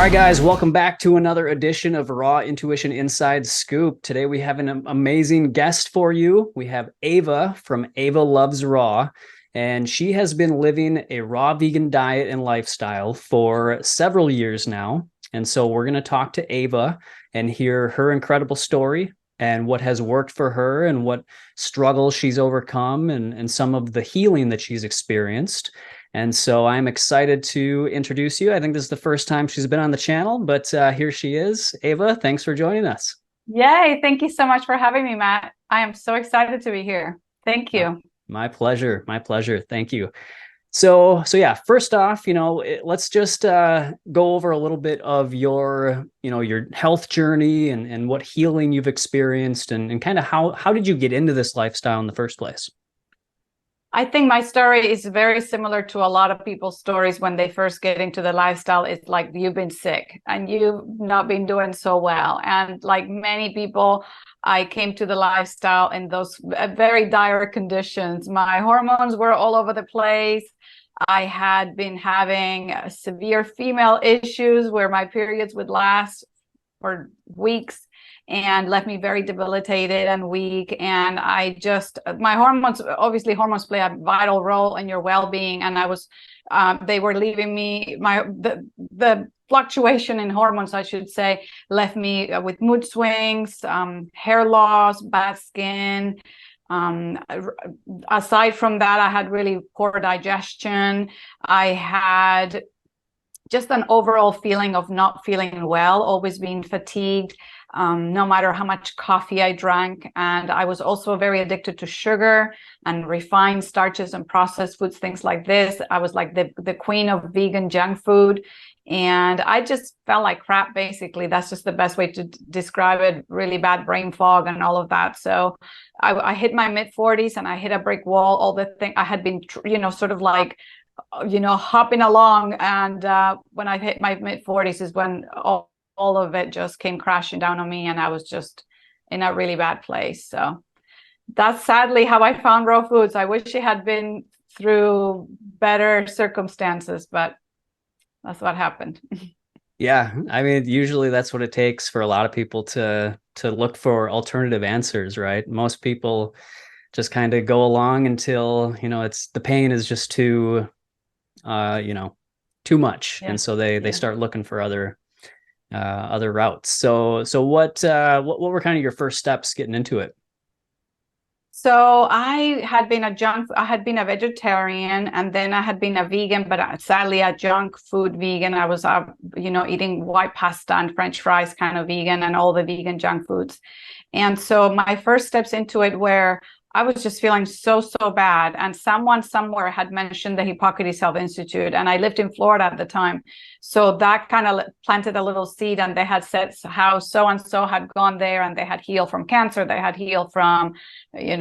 right, guys, welcome back to another edition of Raw Intuition Inside Scoop. Today we have an amazing guest for you. We have Eva from Eva Loves Raw, and she has been living a raw vegan diet and lifestyle for several years now. And so we're going to talk to Eva and hear her incredible story and what has worked for her and what struggles she's overcome and some of the healing that she's experienced. And so I'm excited to introduce you. I think this is the first time she's been on the channel, but here she is. Eva, thanks for joining us. Yay. Thank you so much for having me, Matt. I am so excited to be here. Thank you. My pleasure. My pleasure. Thank you. So yeah, first off, let's just go over a little bit of your health journey and what healing you've experienced and kind of how did you get into this lifestyle in the first place? I think my story is very similar to a lot of people's stories when they first get into the lifestyle. It's like you've been sick and you've not been doing so well. And like many people, I came to the lifestyle in those very dire conditions. My hormones were all over the place. I had been having severe female issues where my periods would last for weeks and left me very debilitated and weak. And my hormones, obviously hormones play a vital role in your well-being. And they were leaving me, the fluctuation in hormones, I should say, left me with mood swings, hair loss, bad skin. Aside from that, I had really poor digestion. I had just an overall feeling of not feeling well, always being fatigued, no matter how much coffee I drank. And I was also very addicted to sugar and refined starches and processed foods, things like this. I was like the queen of vegan junk food. And I just felt like crap, basically. That's just the best way to describe it. Really bad brain fog and all of that. So I hit my mid-40s and I hit a brick wall. All the thing I had been, sort of like, hopping along. And when I hit my mid-40s is when all of it just came crashing down on me. And I was just in a really bad place. So that's sadly how I found raw foods. I wish it had been through better circumstances, but that's what happened. Yeah, I mean, usually that's what it takes for a lot of people to look for alternative answers, right? Most people just kind of go along until, it's the pain is just too much. Yeah. And so they start looking for other routes. So what were kind of your first steps getting into it? So I had been a vegetarian, and then I had been a vegan, but sadly a junk food vegan. I was, eating white pasta and French fries kind of vegan and all the vegan junk foods. And so my first steps into it were, I was just feeling so bad. And someone somewhere had mentioned the Hippocrates Health Institute, and I lived in Florida at the time. So that kind of planted a little seed, and they had said how so-and-so had gone there and they had healed from cancer. They had healed from, they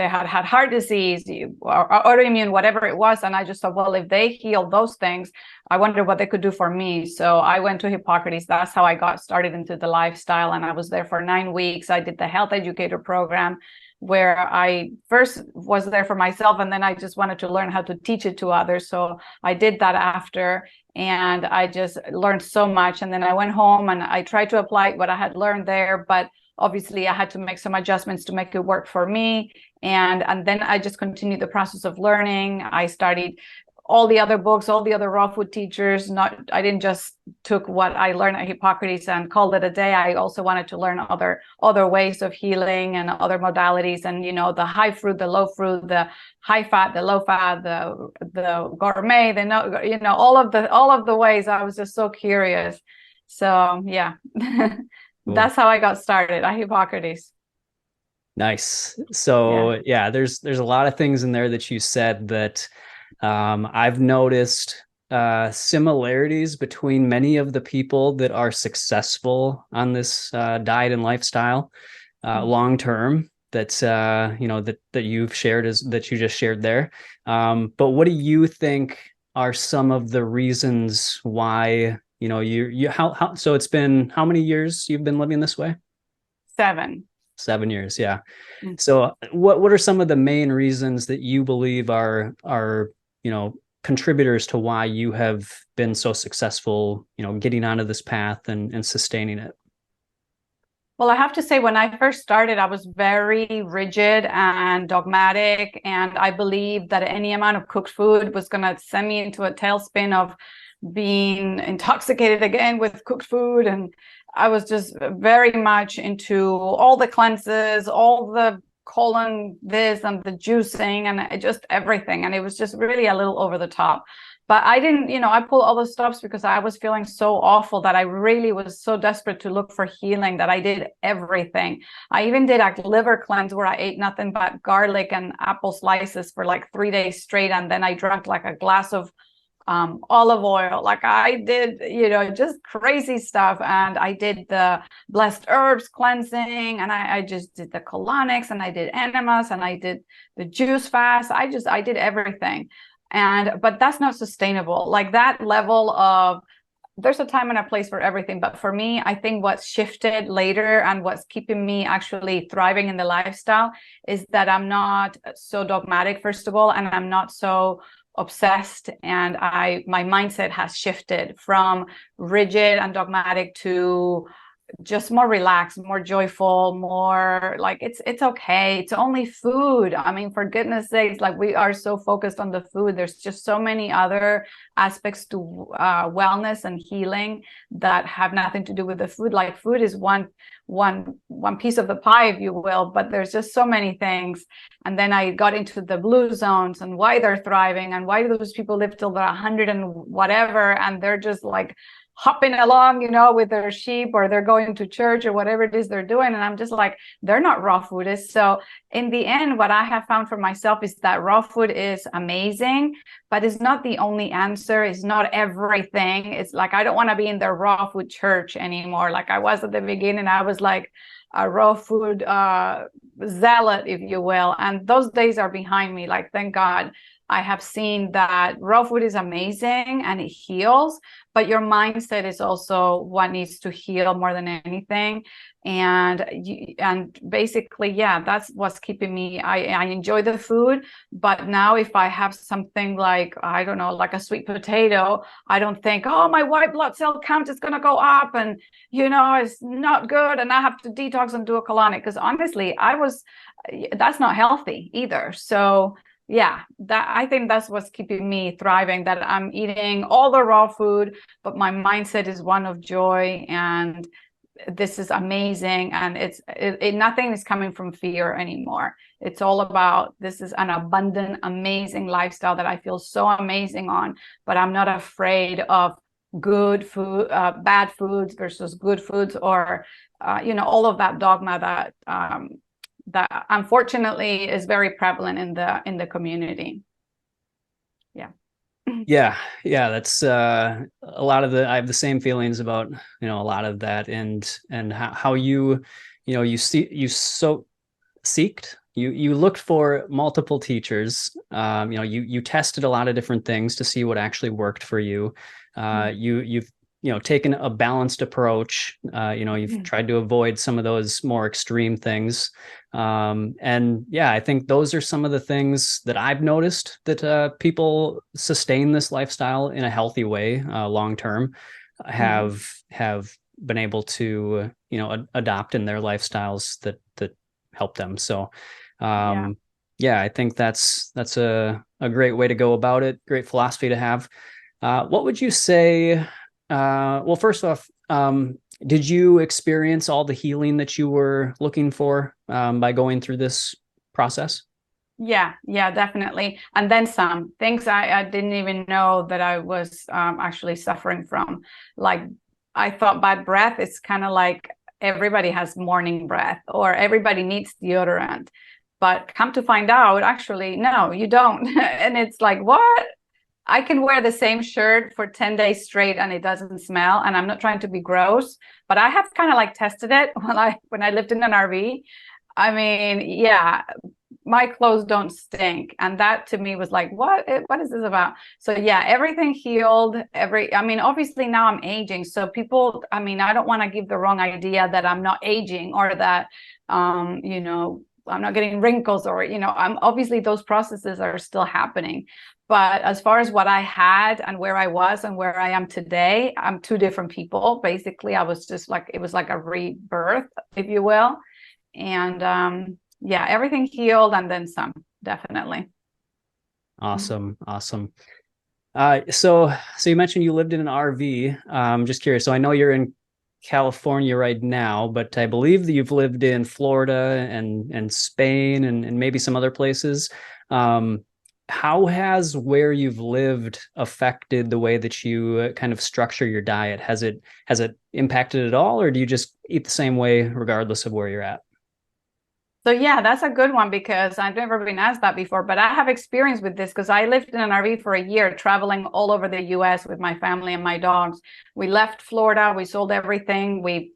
had had heart disease or autoimmune, whatever it was. And I just thought, well, if they healed those things, I wonder what they could do for me. So I went to Hippocrates. That's how I got started into the lifestyle. And I was there for 9 weeks. I did the Health Educator program, where I first was there for myself, and then I just wanted to learn how to teach it to others. So I did that after, and I just learned so much. And then I went home and I tried to apply what I had learned there, but obviously I had to make some adjustments to make it work for me. And then I just continued the process of learning. I studied all the other books, all the other raw food teachers. I didn't just took what I learned at Hippocrates and called it a day. I also wanted to learn other ways of healing and other modalities, and the high fruit, the low fruit, the high fat, the low fat, the gourmet, all of the ways. I was just so curious. So yeah, that's how I got started at Hippocrates. Nice. So yeah, there's a lot of things in there that you said that I've noticed similarities between many of the people that are successful on this diet and lifestyle long term. That you've shared that you just shared there. But what do you think are some of the reasons why so it's been how many years you've been living this way? 7 years, yeah. So what are some of the main reasons that you believe are contributors to why you have been so successful, getting onto this path and sustaining it? Well, I have to say, when I first started, I was very rigid and dogmatic, and I believed that any amount of cooked food was going to send me into a tailspin of being intoxicated again with cooked food. And I was just very much into all the cleanses, all the colon this and the juicing and just everything. And it was just really a little over the top. But I didn't, I pulled all the stops because I was feeling so awful that I really was so desperate to look for healing that I did everything. I even did a liver cleanse where I ate nothing but garlic and apple slices for like 3 days straight. And then I drank like a glass of olive oil. Like I did, just crazy stuff. And I did the blessed herbs cleansing, and I just did the colonics, and I did enemas, and I did the juice fast. I did everything. But that's not sustainable. Like that level of, there's a time and a place for everything. But for me, I think what's shifted later and what's keeping me actually thriving in the lifestyle is that I'm not so dogmatic, first of all, and I'm not so obsessed. And my mindset has shifted from rigid and dogmatic to just more relaxed, more joyful, more like it's okay. It's only food. I mean, for goodness sakes, like we are so focused on the food. There's just so many other aspects to wellness and healing that have nothing to do with the food. Like food is one piece of the pie, if you will, but there's just so many things. And then I got into the blue zones and why they're thriving and why those people live till they're 100 and whatever, and they're just like hopping along, with their sheep, or they're going to church or whatever it is they're doing. And I'm just like, they're not raw foodists. So in the end, what I have found for myself is that raw food is amazing, but it's not the only answer. It's not everything. It's like, I don't want to be in the raw food church anymore. Like I was at the beginning, I was like a raw food zealot, if you will. And those days are behind me. Like, thank God. I have seen that raw food is amazing and it heals, but your mindset is also what needs to heal more than anything. And basically, yeah, that's what's keeping me. I enjoy the food, but now if I have something like, I don't know, like a sweet potato, I don't think, oh, my white blood cell count is going to go up and, it's not good and I have to detox and do a colonic. Because honestly, that's not healthy either. So yeah, I think that's what's keeping me thriving, that I'm eating all the raw food, but my mindset is one of joy, and this is amazing. And nothing is coming from fear anymore. It's all about, this is an abundant, amazing lifestyle that I feel so amazing on, but I'm not afraid of good food, bad foods versus good foods, or, all of that dogma that unfortunately is very prevalent in the community. Yeah, that's a lot of I have the same feelings about a lot of that, and how you looked for multiple teachers. You tested a lot of different things to see what actually worked for you. You've taken a balanced approach. You've tried to avoid some of those more extreme things. And yeah, I think those are some of the things that I've noticed that people sustain this lifestyle in a healthy way, long term, have been able to adopt in their lifestyles that help them. So yeah, I think that's a great way to go about it. Great philosophy to have. What would you say? Well, first off, did you experience all the healing that you were looking for by going through this process? Yeah, definitely. And then some things I didn't even know that I was actually suffering from. Like, I thought bad breath is kind of like everybody has morning breath or everybody needs deodorant. But come to find out, actually, no, you don't. And it's like, what? I can wear the same shirt for 10 days straight and it doesn't smell. And I'm not trying to be gross, but I have kind of like tested it when I lived in an RV. I mean, yeah, my clothes don't stink. And that to me was like, what is this about? So yeah, everything healed. Obviously now I'm aging. So people, I don't want to give the wrong idea that I'm not aging or that, I'm not getting wrinkles, or, I'm obviously those processes are still happening. But as far as what I had and where I was and where I am today, I'm two different people. Basically, I was just like, it was like a rebirth, if you will. And yeah, everything healed and then some, definitely. Awesome. Awesome. So you mentioned you lived in an RV. Just curious. So I know you're in California right now, but I believe that you've lived in Florida and Spain and maybe some other places. How has where you've lived affected the way that you kind of structure your diet? Has it impacted at all, or do you just eat the same way regardless of where you're at? So yeah, that's a good one because I've never been asked that before, but I have experience with this because I lived in an RV for a year, traveling all over the US with my family and my dogs. We left Florida, we sold everything, we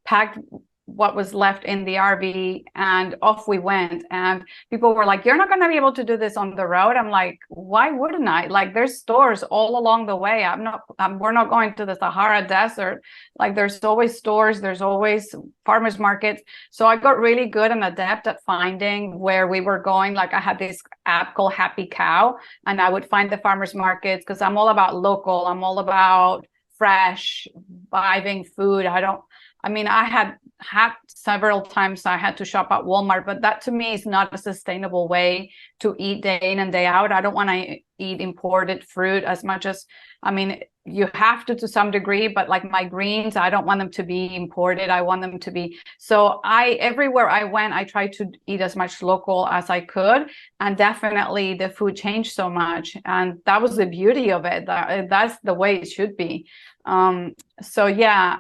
packed what was left in the RV and off we went. And people were like, "You're not going to be able to do this on the road." I'm like, "Why wouldn't I? Like, there's stores all along the way. We're not going to the Sahara Desert. Like, there's always stores, there's always farmers markets." So I got really good and adept at finding where we were going. Like, I had this app called Happy Cow, and I would find the farmers markets because I'm all about local. I'm all about fresh, buying food. I had several times I had to shop at Walmart, but that to me is not a sustainable way to eat day in and day out. I don't want to eat imported fruit as much as, you have to some degree, but like my greens, I don't want them to be imported. I want them to be, so everywhere I went, I tried to eat as much local as I could. And definitely the food changed so much. And that was the beauty of it. That's the way it should be. So yeah,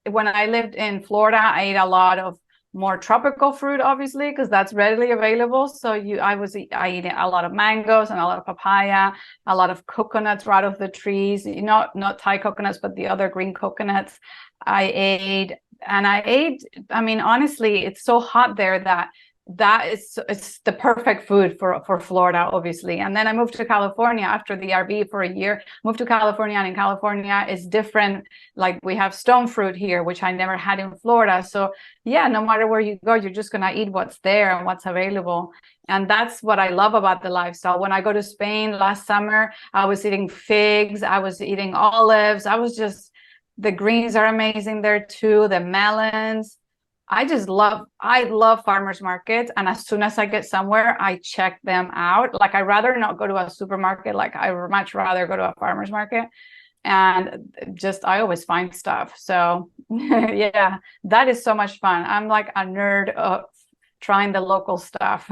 when I lived in Florida, I ate a lot of more tropical fruit, obviously, because that's readily available. So I eat a lot of mangoes and a lot of papaya, a lot of coconuts right off the trees, not Thai coconuts, but the other green coconuts I ate. And honestly, it's so hot there it's the perfect food for Florida, obviously. And then I moved to California after the RV for a year, moved to California, and in California is different. Like, we have stone fruit here, which I never had in Florida. So yeah, no matter where you go, you're just going to eat what's there and what's available. And that's what I love about the lifestyle. When I go to Spain last summer, I was eating figs, I was eating olives. The greens are amazing there too, the melons. I love farmers markets. And as soon as I get somewhere, I check them out. Like, I'd rather not go to a supermarket. Like, I would much rather go to a farmer's market. And I always find stuff. So yeah, that is so much fun. I'm like a nerd of trying the local stuff.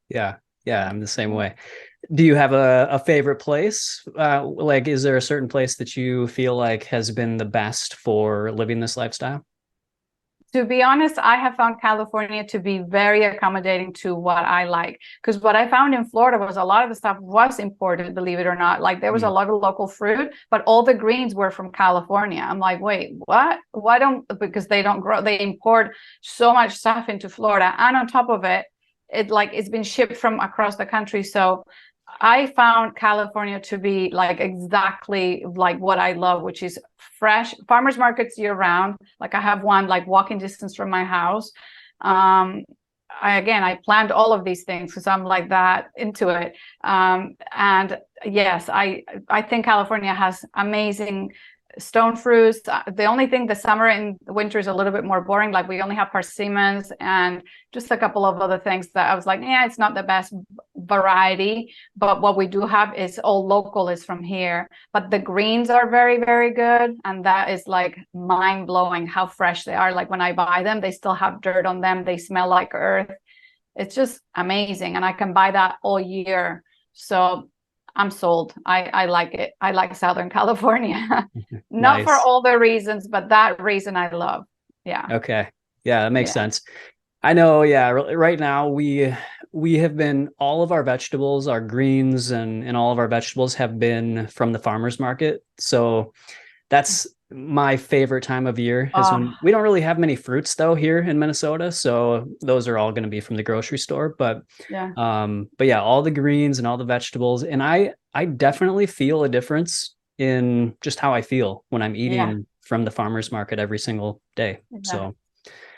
Yeah. Yeah, I'm the same way. Do you have a favorite place? Like, is there a certain place that you feel like has been the best for living this lifestyle? To be honest, I have found California to be very accommodating to what I like. Because what I found in Florida was a lot of the stuff was imported, believe it or not. Like, there was a lot of local fruit, but all the greens were from California. I'm like, wait, what? Because they don't grow, they import so much stuff into Florida. And on top of it, it's been shipped from across the country. So I found California to be like exactly like what I love, which is fresh farmers markets year round. Like, I have one like walking distance from my house. I planned all of these things because I'm like that into it. And yes, I think California has amazing stone fruits. The only thing, the summer and winter is a little bit more boring. Like, we only have persimmons and just a couple of other things that I was like, yeah, it's not the best variety, but what we do have is all local, is from here. But the greens are very, very good. And that is like mind blowing how fresh they are. Like, when I buy them, they still have dirt on them. They smell like earth. It's just amazing. And I can buy that all year. So I'm sold. I like it. I like Southern California. Not for Nice. all the reasons, but that reason I love. Yeah. Okay. Yeah, that makes sense. I know. Yeah. Right now we have been, all of our vegetables, our greens and all of our vegetables have been from the farmer's market. So that's my favorite time of year, is when we don't really have many fruits though here in Minnesota. So those are all going to be from the grocery store. But yeah, all the greens and all the vegetables. And I definitely feel a difference in just how I feel when I'm eating from the farmer's market every single day. Yeah. So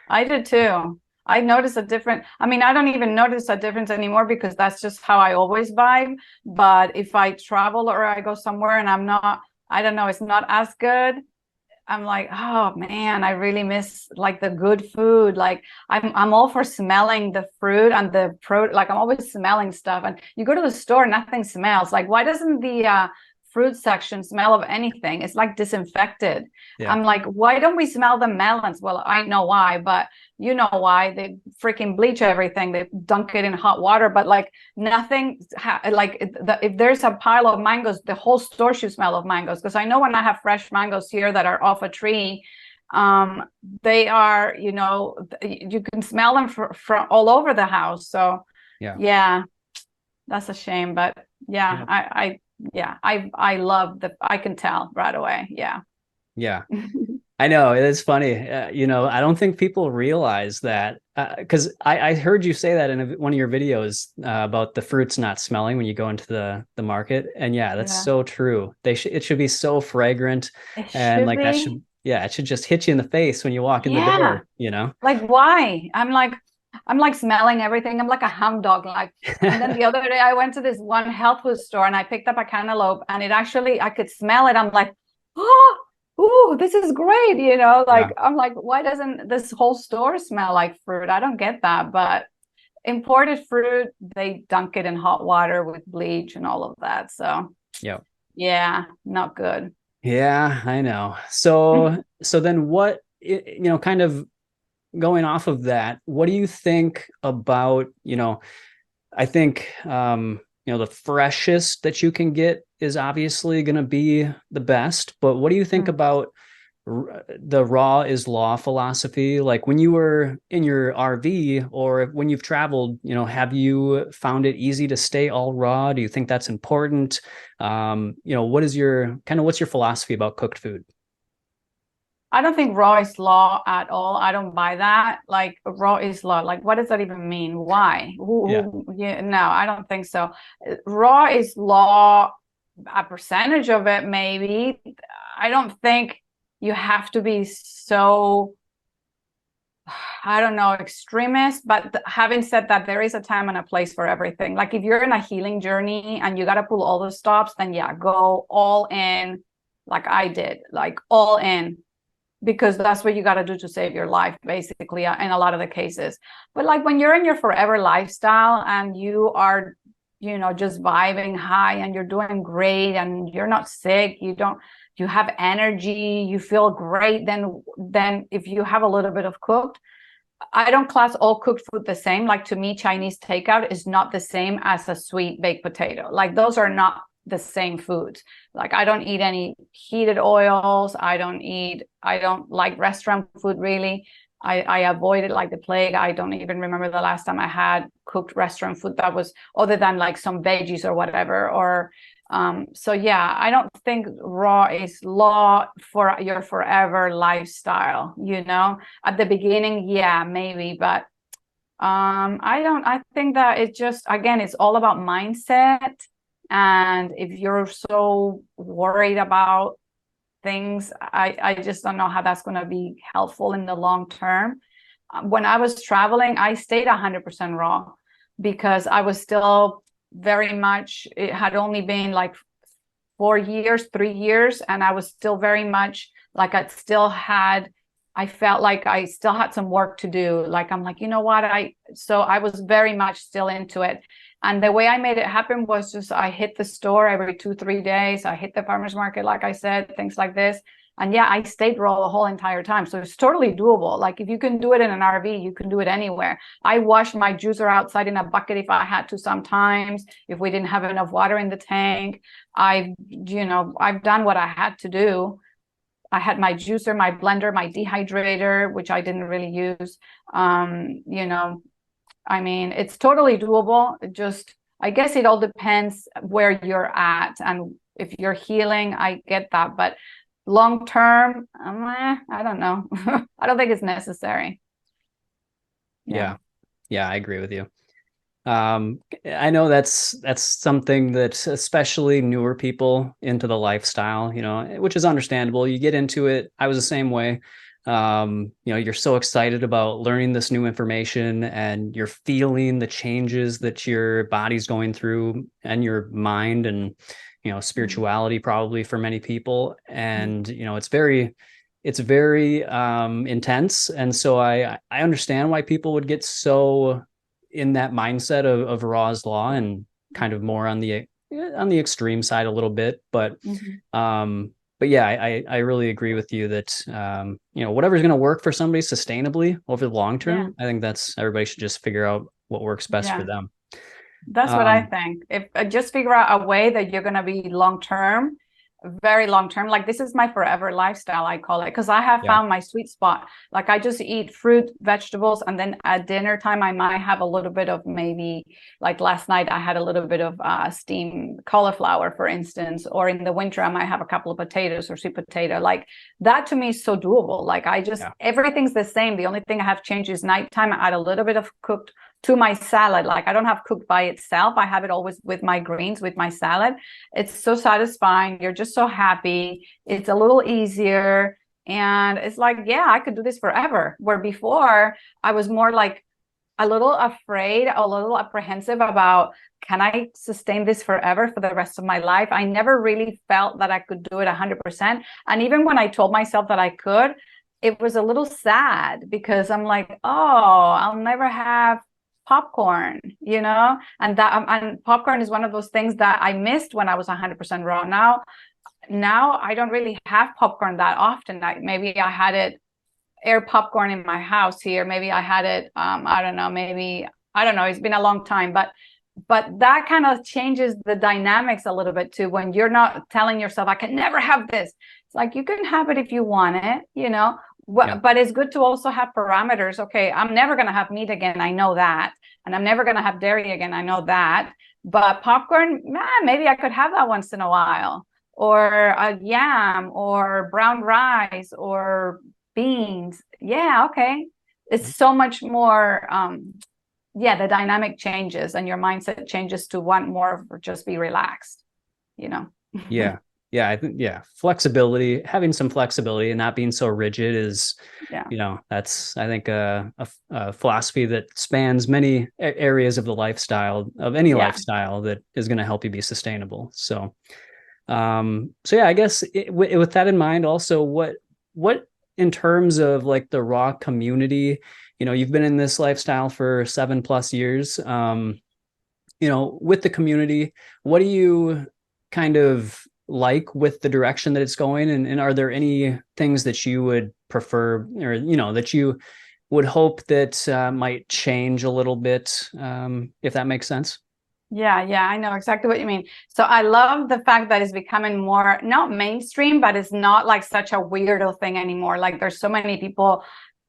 I did too. I notice a different, I mean, I don't even notice a difference anymore because that's just how I always vibe. But if I travel or I go somewhere and I don't know, it's not as good, I'm like, oh man, I really miss like the good food. Like I'm all for smelling the fruit and the like I'm always smelling stuff. And you go to the store, nothing smells. Like, why doesn't the fruit section smell of anything? It's like disinfected. Yeah. I'm like, why don't we smell the melons? Well, I know why, but you know why. They freaking bleach everything. They dunk it in hot water, but like nothing like if there's a pile of mangoes, the whole store should smell of mangoes. Because I know when I have fresh mangoes here that are off a tree, they are, you can smell them from all over the house. So yeah, that's a shame. But yeah, I love I can tell right away. Yeah. Yeah. I know it's funny. I don't think people realize that because I heard you say that in one of your videos about the fruits not smelling when you go into the market. And yeah, that's so true. It should be so fragrant. It And should like that be. it should just hit you in the face when you walk in the Yeah. door. Like why? I'm like smelling everything. I'm like a hound dog. Like, and then the other day I went to this one health food store and I picked up a cantaloupe and I could smell it. I'm like, oh, ooh, this is great. Like I'm like, why doesn't this whole store smell like fruit? I don't get that. But imported fruit, they dunk it in hot water with bleach and all of that. So yeah, not good. Yeah, I know. So then what, kind of going off of that, what do you think about, I think, the freshest that you can get is obviously going to be the best, but what do you think about the raw is law philosophy? Like when you were in your RV or when you've traveled, have you found it easy to stay all raw? Do you think that's important? What's your philosophy about cooked food? I don't think raw is law at all. I don't buy that. Like raw is law. Like what does that even mean? Why? Yeah, no, I don't think so. Raw is law, a percentage of it maybe. I don't think you have to be so, I don't know, extremist. But having said that, there is a time and a place for everything. Like if you're in a healing journey and you got to pull all the stops, then yeah, go all in like I did, like all in, because that's what you got to do to save your life, basically, in a lot of the cases. But like when you're in your forever lifestyle and you are, just vibing high and you're doing great and you're not sick, you have energy, you feel great, then if you have a little bit of cooked, I don't class all cooked food the same. Like to me, Chinese takeout is not the same as a sweet baked potato. Like those are not the same foods. Like I don't eat any heated oils. I don't like restaurant food really. I avoid it like the plague. I don't even remember the last time I had cooked restaurant food that was other than like some veggies or whatever. Or so yeah, I don't think raw is law for your forever lifestyle. At the beginning, yeah, maybe, but I think that it just, again, it's all about mindset. And if you're so worried about things, I just don't know how that's going to be helpful in the long term. When I was traveling, I stayed 100% raw because I was still very much, it had only been like 3 years, and I was still very much like I felt like I still had some work to do. Like, I'm like, you know what? So I was very much still into it. And the way I made it happen was just I hit the store every 2-3 days. I hit the farmer's market, like I said, things like this. And yeah, I stayed raw the whole entire time. So it's totally doable. Like if you can do it in an RV, you can do it anywhere. I washed my juicer outside in a bucket if I had to sometimes, if we didn't have enough water in the tank. I've done what I had to do. I had my juicer, my blender, my dehydrator, which I didn't really use. I mean, it's totally doable. I guess it all depends where you're at. And if you're healing, I get that. But long term, I don't know. I don't think it's necessary. Yeah. Yeah, I agree with you. I know that's something that especially newer people into the lifestyle, which is understandable. You get into it. I was the same way. You're so excited about learning this new information, and you're feeling the changes that your body's going through, and your mind, and spirituality, probably, for many people. And it's very intense. And so I understand why people would get so in that mindset of Ra's law, and kind of more on the extreme side a little bit. But yeah, I really agree with you that whatever's going to work for somebody sustainably over the long term, I think everybody should just figure out what works best for them. That's what I think. If just figure out a way that you're going to be long term, very long term. Like, this is my forever lifestyle, I call it, because I have found my sweet spot. Like, I just eat fruit, vegetables, and then at dinner time I might have a little bit of, maybe like last night I had a little bit of steamed cauliflower, for instance, or in the winter I might have a couple of potatoes or sweet potato. Like, that to me is so doable. Like, I just everything's the same. The only thing I have changed is nighttime I add a little bit of cooked to my salad. Like, I don't have cooked by itself. I have it always with my greens, with my salad. It's so satisfying. You're just so happy. It's a little easier. And it's like, yeah, I could do this forever. Where before I was more like a little afraid, a little apprehensive about, can I sustain this forever for the rest of my life? I never really felt that I could do it 100%. And even when I told myself that I could, it was a little sad, because I'm like, oh, I'll never have popcorn, and popcorn is one of those things that I missed when I was 100% raw. Now I don't really have popcorn that often. Maybe I had it air popcorn in my house here. Maybe I had it, I don't know. It's been a long time, but that kind of changes the dynamics a little bit too. When you're not telling yourself, I can never have this. It's like, you can have it if you want it, But it's good to also have parameters. Okay, I'm never going to have meat again. I know that. And I'm never going to have dairy again. I know that. But popcorn, maybe I could have that once in a while. Or a yam, or brown rice, or beans. Yeah, okay. It's so much more, the dynamic changes, and your mindset changes to want more, or just be relaxed, Yeah, I think flexibility, having some flexibility and not being so rigid is, that's, I think, a philosophy that spans many areas of the lifestyle, of any lifestyle, that is going to help you be sustainable. So, I guess with that in mind, also, what in terms of like the raw community, you've been in this lifestyle for 7+ years, with the community, what do you kind of like with the direction that it's going, and are there any things that you would prefer, or that you would hope that might change a little bit, if that makes sense? Yeah, I know exactly what you mean. So I love the fact that it's becoming more, not mainstream, but it's not like such a weirdo thing anymore. Like, there's so many people,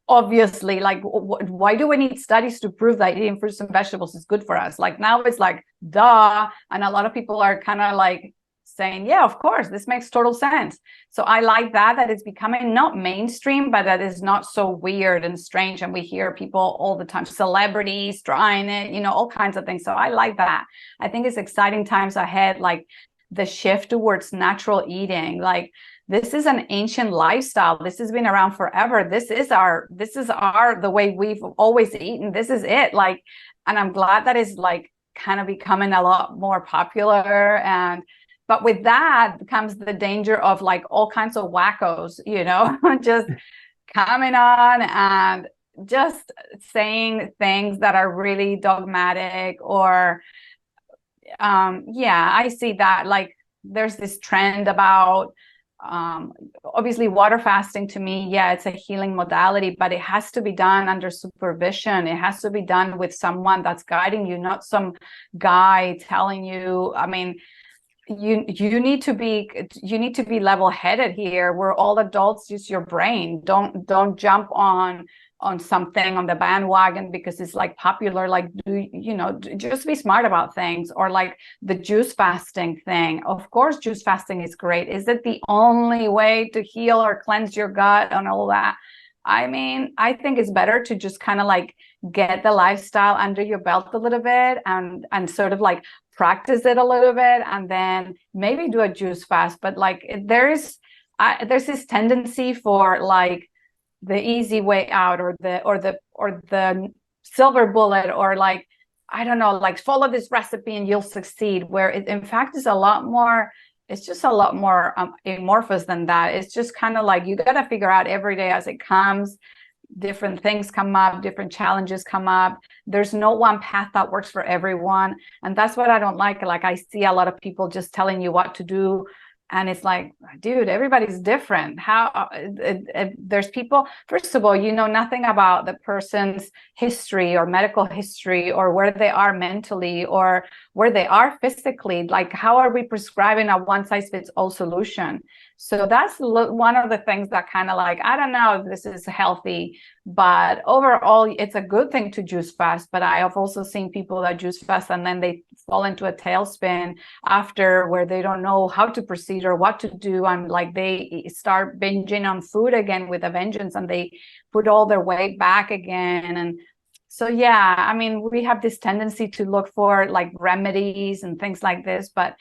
obviously, like, why do we need studies to prove that eating fruits and vegetables is good for us? Like, now it's like, duh. And a lot of people are kind of like saying, yeah, of course, this makes total sense. So I like that it's becoming not mainstream, but that is not so weird and strange. And we hear people all the time, celebrities trying it, all kinds of things. So I like that. I think it's exciting times ahead, like the shift towards natural eating. Like, this is an ancient lifestyle. This has been around forever. This is the way we've always eaten. This is it. Like, and I'm glad that it's like kind of becoming a lot more popular. But with that comes the danger of like all kinds of wackos, just coming on and just saying things that are really dogmatic, or, I see that. Like, there's this trend about, obviously water fasting, to me, it's a healing modality, but it has to be done under supervision. It has to be done with someone that's guiding you, not some guy telling you. I mean, you need to be level-headed here. We're all adults. Use your brain. Don't jump on something, on the bandwagon, because it's like popular. Like, just be smart about things. Or like the juice fasting thing. Of course, juice fasting is great. Is it the only way to heal or cleanse your gut and all that? I mean, I think it's better to just kind of like get the lifestyle under your belt a little bit, and sort of like practice it a little bit, and then maybe do a juice fast. But like, there's this tendency for like the easy way out, or the silver bullet, or like, I don't know, like follow this recipe and you'll succeed, where it in fact is a lot more, it's just a lot more amorphous than that. It's just kind of like you got to figure out every day as it comes. Different things come up, different challenges come up. There's no one path that works for everyone. And that's what I don't like. Like, I see a lot of people just telling you what to do, and it's like, dude, everybody's different. How there's people, first of all, you know nothing about the person's history or medical history, or where they are mentally, or where they are physically. Like, how are we prescribing a one size fits all solution? So that's one of the things that kind of like, I don't know if this is healthy, but overall, it's a good thing to juice fast. But I have also seen people that juice fast and then they fall into a tailspin after, where they don't know how to proceed or what to do. And like, they start binging on food again with a vengeance, and they put all their weight back again. And so, yeah, I mean, we have this tendency to look for like remedies and things like this, but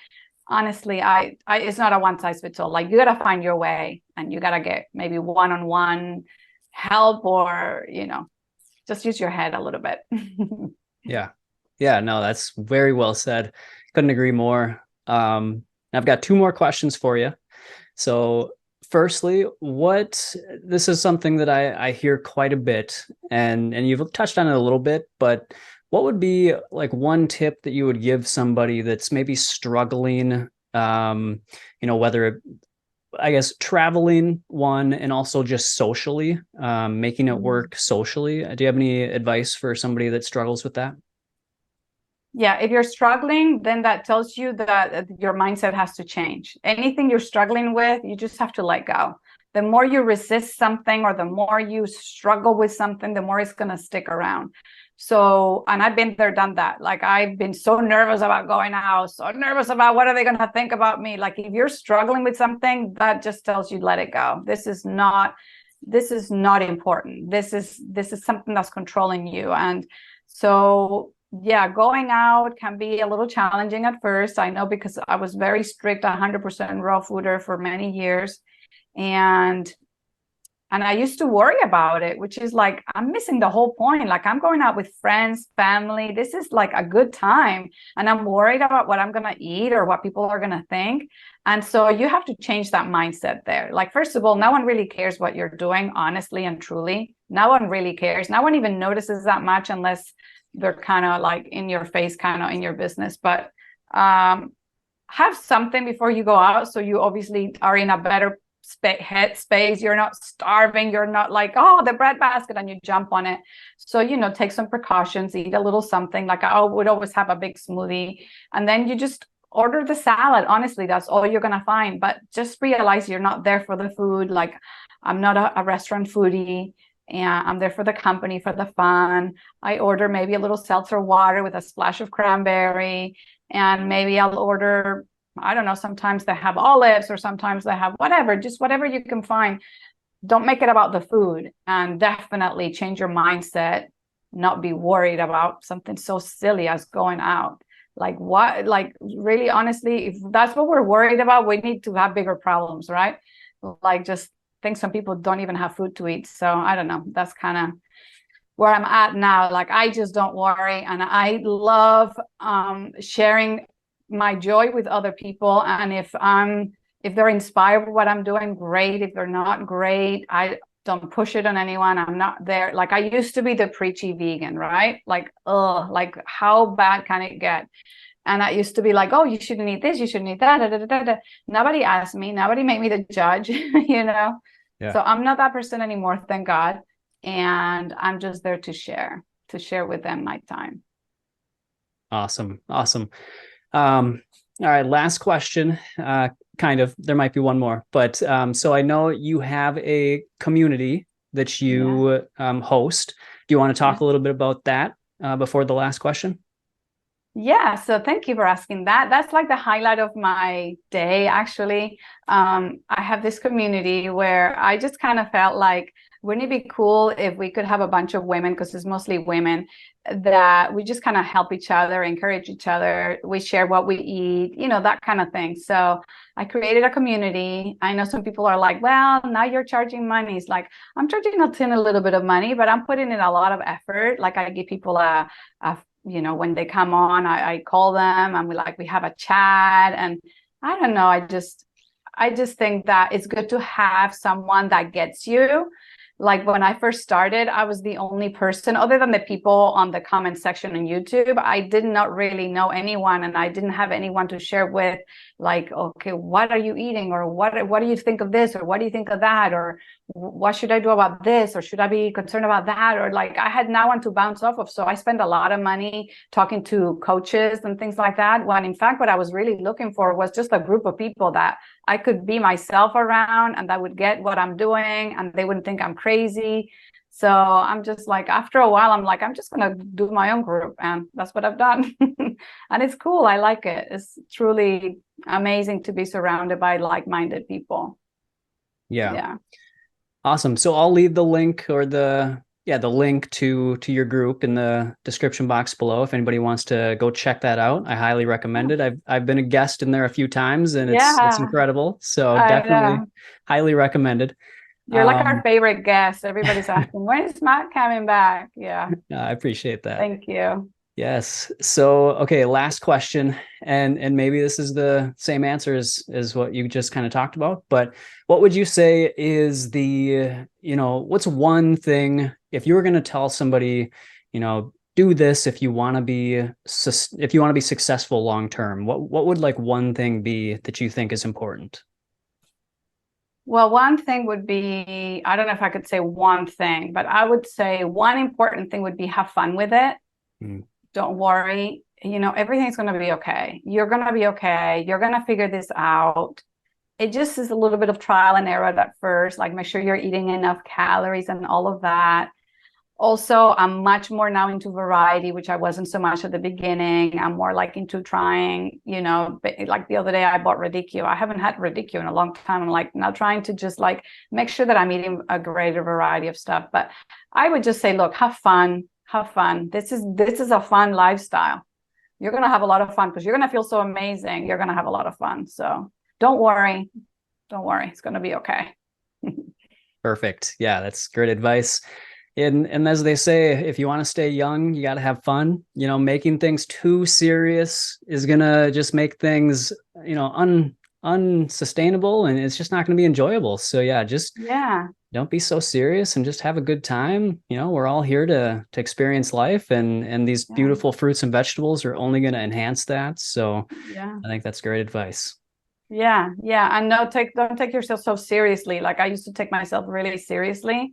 honestly, I it's not a one size fits all. Like, you got to find your way, and you got to get maybe one-on-one help, or, just use your head a little bit. Yeah. Yeah, no, that's very well said. Couldn't agree more. I've got two more questions for you. So firstly, this is something that I hear quite a bit, and you've touched on it a little bit, but what would be like one tip that you would give somebody that's maybe struggling, whether, I guess, traveling, one, and also just socially, making it work socially? Do you have any advice for somebody that struggles with that? Yeah, if you're struggling, then that tells you that your mindset has to change. Anything you're struggling with, you just have to let go. The more you resist something, or the more you struggle with something, the more it's going to stick around. So, and I've been there, done that. Like, I've been so nervous about going out, so nervous about what are they going to think about me. Like, if you're struggling with something, that just tells you, let it go. This is not important. This is something that's controlling you. And so, yeah, going out can be a little challenging at first. I know, because I was very strict, 100% raw fooder for many years. And I used to worry about it, which is like, I'm missing the whole point. Like, I'm going out with friends, family. This is like a good time. And I'm worried about what I'm going to eat or what people are going to think. And so you have to change that mindset there. Like, first of all, no one really cares what you're doing, honestly and truly. No one really cares. No one even notices that much, unless they're kind of like in your face, kind of in your business. But have something before you go out. So you obviously are in a better head space. You're not starving. You're not like, oh, the bread basket, and you jump on it. So, take some precautions, eat a little something. Like, I would always have a big smoothie, and then you just order the salad. Honestly, that's all you're going to find. But just realize you're not there for the food. Like, I'm not a restaurant foodie. And I'm there for the company, for the fun. I order maybe a little seltzer water with a splash of cranberry, and maybe I'll order, I don't know, sometimes they have olives, or sometimes they have whatever, just whatever you can find. Don't make it about the food, and definitely change your mindset. Not be worried about something so silly as going out. Like, what, like, really, honestly, if that's what we're worried about, we need to have bigger problems, right? Like, just think some people don't even have food to eat. So I don't know. That's kind of where I'm at now. Like, I just don't worry. And I love sharing my joy with other people. And if they're inspired by what I'm doing, great. If they're not, great. I don't push it on anyone. I'm not there. Like, I used to be the preachy vegan, right? Like, like, how bad can it get? And I used to be like, oh, you shouldn't eat this, you shouldn't eat that. Da, da, da, da. Nobody asked me. Nobody made me the judge, Yeah. So I'm not that person anymore, thank God. And I'm just there to share with them my time. Awesome. All right, last question. Kind of, there might be one more, but so I know you have a community that you host. Do you want to talk a little bit about that before the last question? Yeah, so thank you for asking that. That's like the highlight of my day, actually. I have this community where I just kind of felt like, wouldn't it be cool if we could have a bunch of women, because it's mostly women, that we just kind of help each other, encourage each other. We share what we eat, that kind of thing. So I created a community. I know some people are like, well, now you're charging money. It's like, I'm charging a little bit of money, but I'm putting in a lot of effort. Like I give people a when they come on, I call them and we have a chat. And I don't know, I just think that it's good to have someone that gets you. Like when I first started, I was the only person, other than the people on the comment section on YouTube. I did not really know anyone, and I didn't have anyone to share with, like, okay, what are you eating, or what do you think of this, or what do you think of that, or what should I do about this, or should I be concerned about that, or like I had no one to bounce off of. So I spent a lot of money talking to coaches and things like that, when in fact what I was really looking for was just a group of people that I could be myself around, and that would get what I'm doing, and they wouldn't think I'm crazy. So I'm just like, after a while, I'm like, I'm just going to do my own group. And that's what I've done. And it's cool. I like it. It's truly amazing to be surrounded by like-minded people. Yeah. Yeah. Awesome. So I'll leave the link, or the link to your group in the description box below if anybody wants to go check that out. I highly recommend it. I've been a guest in there a few times, and it's Yeah, incredible. So I definitely know. highly recommended. You're like our favorite guest. Everybody's asking, when is Matt coming back? Yeah. I appreciate that. Thank you. Yes. So, okay, last question, and maybe this is the same answer as what you just kind of talked about, but what would you say is what's one thing, if you were going to tell somebody, do this if you want to be successful long term, what would like one thing be that you think is important? Well, one thing would be, I don't know if I could say one thing, but I would say one important thing would be have fun with it. Mm. Don't worry. Everything's going to be okay. You're going to be okay. You're going to figure this out. It just is a little bit of trial and error at first, like make sure you're eating enough calories and all of that. Also, I'm much more now into variety, which I wasn't so much at the beginning. I'm more like into trying, like the other day I bought radicchio. I haven't had radicchio in a long time. I'm like now trying to just like make sure that I'm eating a greater variety of stuff. But I would just say, look, have fun, have fun. This is a fun lifestyle. You're going to have a lot of fun because you're going to feel so amazing. You're going to have a lot of fun. So don't worry. Don't worry. It's going to be okay. Perfect. Yeah, that's great advice. And as they say, if you want to stay young, you got to have fun. Making things too serious is gonna just make things, unsustainable, and it's just not gonna be enjoyable. So yeah, just Yeah. don't be so serious and just have a good time. We're all here to experience life, and these Yeah. beautiful fruits and vegetables are only gonna enhance that. So Yeah. I think that's great advice. Yeah. Yeah. And don't take yourself so seriously. Like I used to take myself really seriously.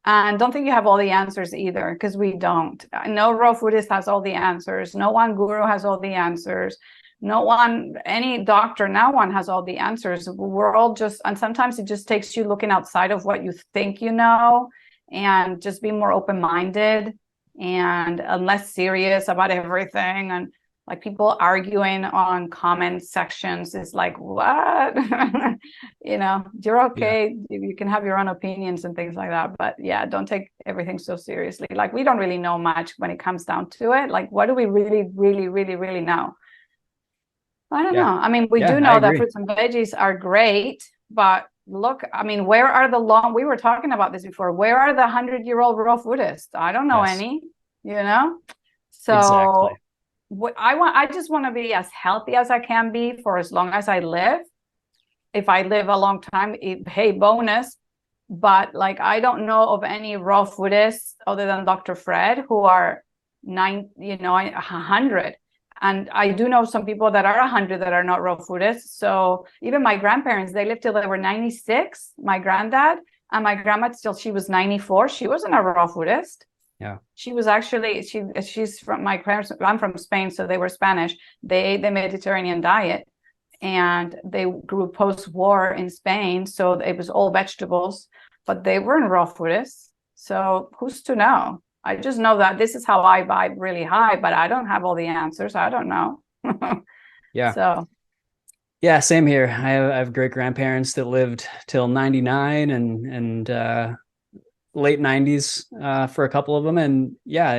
And don't think you have all the answers either, because we don't. No raw foodist has all the answers. No one guru has all the answers. Any doctor, no one has all the answers. We're all just, and sometimes it just takes you looking outside of what you think you know, and just be more open-minded and less serious about everything. And like people arguing on comment sections is like, what? You're Yeah. okay. You can have your own opinions and things like that. But yeah, don't take everything so seriously. Like we don't really know much when it comes down to it. Like, what do we really, really, really, really know? I don't Yeah. know. I mean, we Yeah, do I know that agree. fruits and veggies are great, but look, I mean, we were talking about this before. Where are the 100-year-old raw foodists? I don't know Yes, any, you know? exactly. So I just want to be as healthy as I can be for as long as I live. If I live a long time, hey, bonus. But like, I don't know of any raw foodists other than Dr. Fred who are 100. And I do know some people that are 100 that are not raw foodists. So even my grandparents, they lived till they were 96. My granddad and my grandma she was 94. She wasn't a raw foodist. Yeah. She was actually she's from my parents. I'm from Spain, so they were Spanish. They ate the Mediterranean diet, and they grew post-war in Spain, so it was all vegetables, but they weren't raw foodists. So who's to know? I just know that this is how I vibe really high, but I don't have all the answers. I don't know. Yeah. So Yeah, same here. I have great grandparents that lived till 99 and late 90s for a couple of them. And yeah,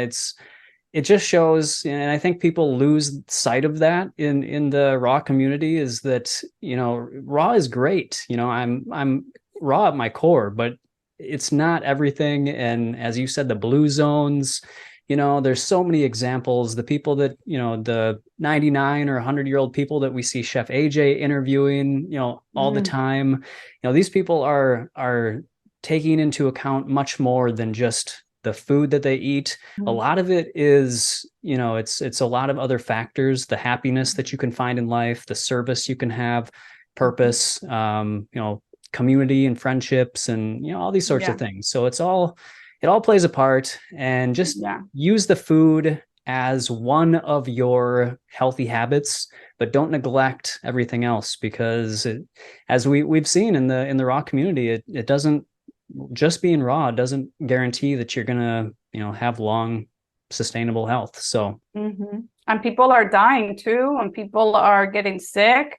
it just shows, and I think people lose sight of that in the raw community, is that, you know, raw is great. You know, I'm raw at my core, but it's not everything. And as you said, the blue zones, you know, there's so many examples. The people that, you know, the 99 or 100-year-old people that we see Chef AJ interviewing, you know, all the time, you know, these people are taking into account much more than just the food that they eat. A lot of it is, you know, it's a lot of other factors, the happiness that you can find in life, the service you can have, purpose, you know, community and friendships, and, you know, all these sorts of things. So it all plays a part. And just use the food as one of your healthy habits, but don't neglect everything else, because as we've seen in the raw community, it doesn't, just being raw doesn't guarantee that you're gonna, you know, have long sustainable health. So and people are dying too, and people are getting sick.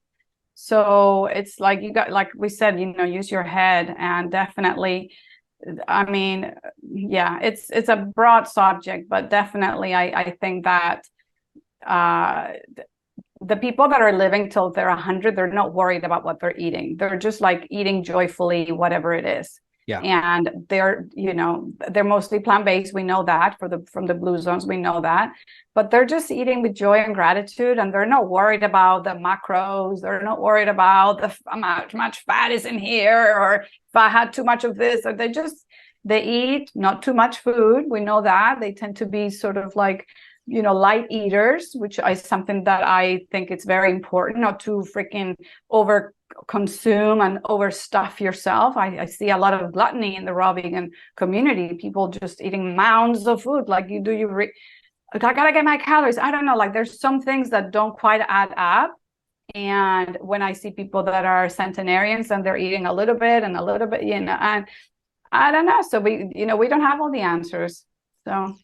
So it's like, you got, like we said, you know, use your head. And definitely, I mean, yeah, it's a broad subject, but definitely I think that the people that are living till they're 100, they're not worried about what they're eating. They're just like eating joyfully whatever it is. Yeah. And they're, you know, they're mostly plant-based. We know that from the blue zones, we know that, but they're just eating with joy and gratitude. And they're not worried about the macros. They're not worried about how much fat is in here, or if I had too much of this, or they eat not too mumuch food. We know that they tend to be sort of like, you know, light eaters, which is something that I think it's very important, not to freaking over consume and overstuff yourself. I see a lot of gluttony in the raw vegan community, people just eating mounds of food. Like, I gotta get my calories. I don't know, like there's some things that don't quite add up. And when I see people that are centenarians and they're eating a little bit and a little bit, you know, and I don't know. So we don't have all the answers. So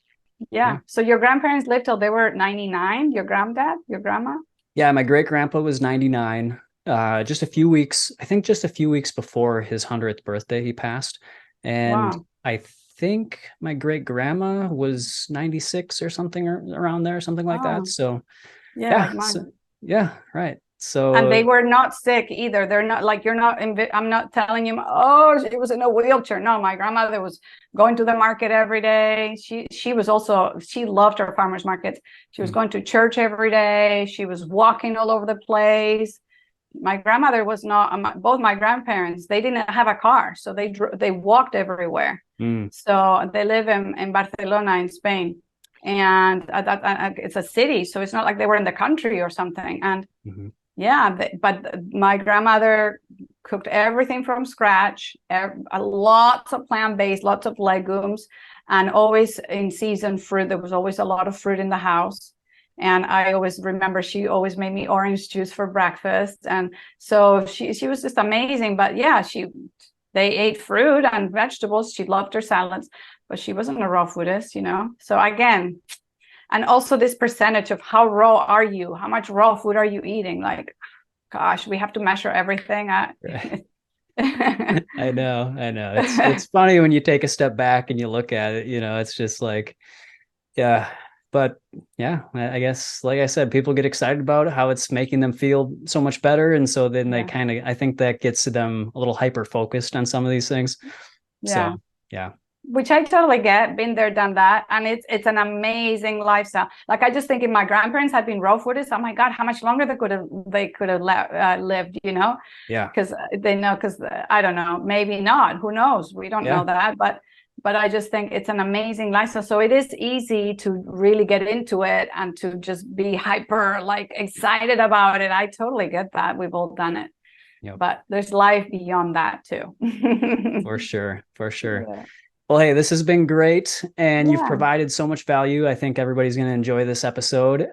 yeah. So your grandparents lived till they were 99, your granddad, your grandma? Yeah, my great grandpa was 99. Just a few weeks before his 100th birthday, he passed. And I think my great grandma was 96 or something, around there, something like that. So like mine. Right. So, and they were not sick either. They're not like, I'm not telling you, oh, she was in a wheelchair. No, my grandmother was going to the market every day. She loved her farmers markets. She was going to church every day. She was walking all over the place. My grandmother was not, both my grandparents, they didn't have a car. So they walked everywhere. So they live in Barcelona in Spain. And it's a city. So it's not like they were in the country or something. And but my grandmother cooked everything from scratch, lots of plant-based, lots of legumes, and always in season fruit. There was always a lot of fruit in the house. And I always remember she always made me orange juice for breakfast. And so she was just amazing. But yeah, they ate fruit and vegetables. She loved her salads, but she wasn't a raw foodist, you know? So again, and also this percentage of how raw are you? How much raw food are you eating? Like, gosh, we have to measure everything. I know. It's funny when you take a step back and you look at it, you know, it's just like, yeah. But yeah, I guess, like I said, people get excited about it, how it's making them feel so much better. And so then they I think that gets them a little hyper focused on some of these things. Yeah. So, yeah. Which I totally get, been there, done that. And it's an amazing lifestyle. Like, I just think if my grandparents had been raw foodists, oh my God, how much longer they could have lived, you know? Yeah. Because I don't know, maybe not, who knows? We don't know that, but I just think it's an amazing lifestyle. So it is easy to really get into it and to just be hyper, like, excited about it. I totally get that. We've all done it. Yep. But there's life beyond that too. For sure. Yeah. Well, hey, this has been great, and you've provided so much value. I think everybody's going to enjoy this episode.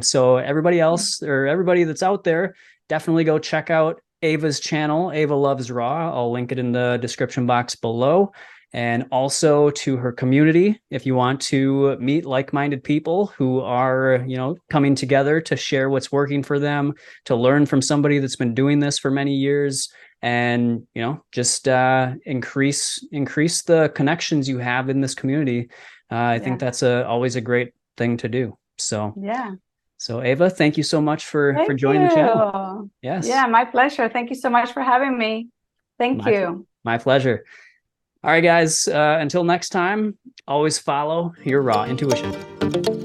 So everybody else, or everybody that's out there, definitely go check out Eva's channel, Eva Loves Raw. I'll link it in the description box below. and also to her community. If you want to meet like-minded people who are, coming together to share what's working for them, to learn from somebody that's been doing this for many years, and just increase the connections you have in this community. I think that's always a great thing to do. So yeah. So Eva, thank you so much for joining the channel. Yes. Yeah, my pleasure. Thank you so much for having me. Thank you. My pleasure. All right, guys. Until next time, always follow your raw intuition.